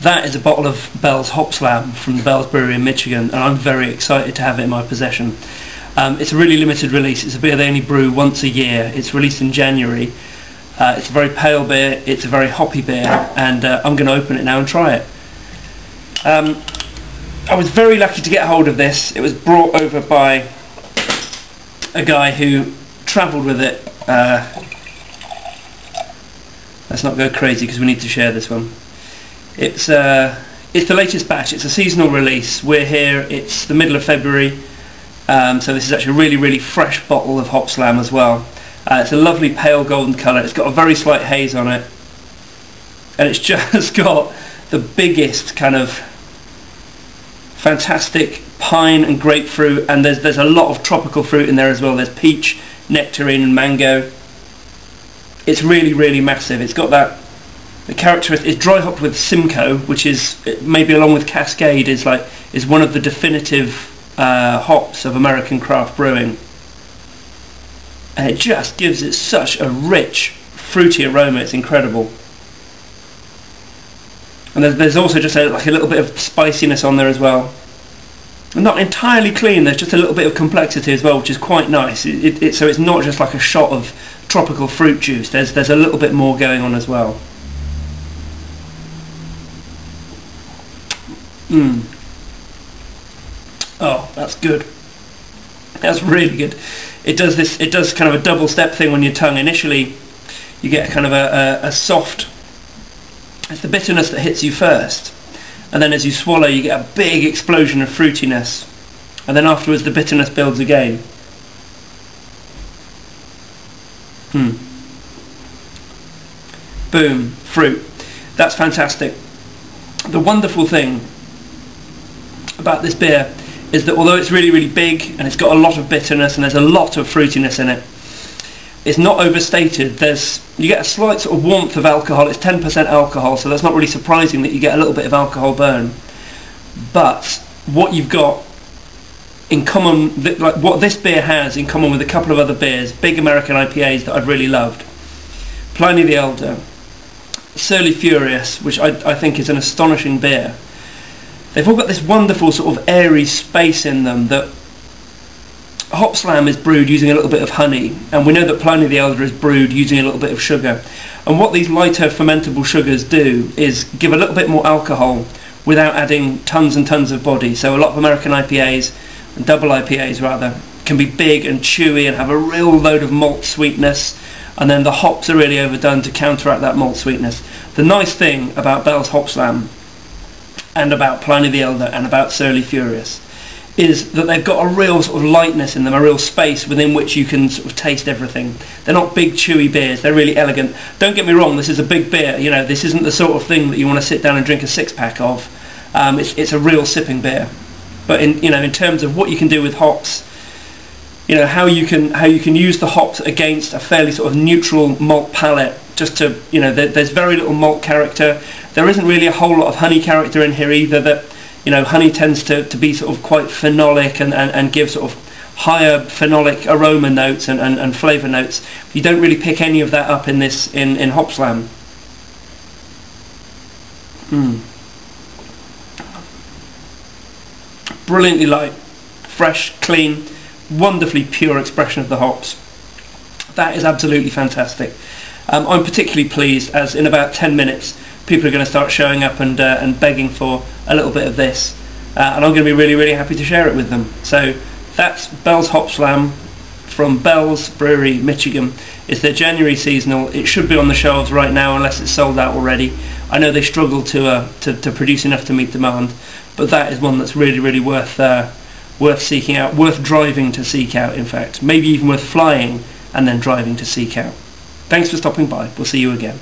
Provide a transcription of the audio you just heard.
That is a bottle of Bell's Hopslam from the Bell's Brewery in Michigan, and I'm very excited to have it in my possession. It's a really limited release. It's a beer they only brew once a year. It's released in January. It's a very pale beer, it's a very hoppy beer, and I'm going to open it now and try it. I was very lucky to get hold of this. It was brought over by a guy who travelled with it. Let's not go crazy because we need to share this one. It's the latest batch. It's a seasonal release. We're here, it's the middle of February, so this is actually a really, really fresh bottle of Hopslam as well. It's a lovely pale golden colour. It's got a very slight haze on it, and it's just got the biggest kind of fantastic pine and grapefruit, and there's a lot of tropical fruit in there as well. There's peach, nectarine and mango. It's really, really massive. It's got the characteristic. It's dry hopped with Simcoe, which is maybe along with Cascade is one of the definitive hops of American craft brewing. And it just gives it such a rich, fruity aroma. It's incredible. And there's also just a little bit of spiciness on there as well. Not entirely clean. There's just a little bit of complexity as well, which is quite nice. So it's not just like a shot of tropical fruit juice. There's a little bit more going on as well. Oh, that's good. That's really good. It does kind of a double step thing on your tongue. Initially you get kind of a soft, it's the bitterness that hits you first, and then as you swallow you get a big explosion of fruitiness, and then afterwards the bitterness builds again. Boom, fruit. That's fantastic. The wonderful thing about this beer is that although it's really, really big and it's got a lot of bitterness and there's a lot of fruitiness in it, it's not overstated. You get a slight sort of warmth of alcohol. It's 10% alcohol, so that's not really surprising that you get a little bit of alcohol burn. But what you've got in common, like what this beer has in common with a couple of other beers, big American IPAs that I've really loved, Pliny the Elder, Surly Furious, which I think is an astonishing beer. They've all got this wonderful sort of airy space in them. That Hopslam is brewed using a little bit of honey, and we know that Pliny the Elder is brewed using a little bit of sugar. And what these lighter fermentable sugars do is give a little bit more alcohol without adding tons and tons of body. So a lot of American IPAs, and double IPAs rather, can be big and chewy and have a real load of malt sweetness, and then the hops are really overdone to counteract that malt sweetness. The nice thing about Bell's Hopslam and about Pliny the Elder and about Surly Furious is that they've got a real sort of lightness in them, a real space within which you can sort of taste everything. They're not big chewy beers, they're really elegant. Don't get me wrong, this is a big beer, you know, this isn't the sort of thing that you want to sit down and drink a six-pack of. It's a real sipping beer. But in terms of what you can do with hops, you know, how you can use the hops against a fairly sort of neutral malt palate, just to, you know, there's very little malt character. There isn't really a whole lot of honey character in here either. That, you know, honey tends to be sort of quite phenolic and give sort of higher phenolic aroma notes and flavour notes. You don't really pick any of that up in this in Hopslam. Brilliantly light, fresh, clean, wonderfully pure expression of the hops. That is absolutely fantastic. I'm particularly pleased as in about 10 minutes people are going to start showing up and begging for a little bit of this, and I'm going to be really, really happy to share it with them. So that's Bell's Hopslam from Bell's Brewery, Michigan. It's their January seasonal. It should be on the shelves right now unless it's sold out already. I know they struggle to produce enough to meet demand, but that is one that's really, really worth seeking out, worth driving to seek out, in fact. Maybe even worth flying and then driving to seek out. Thanks for stopping by. We'll see you again.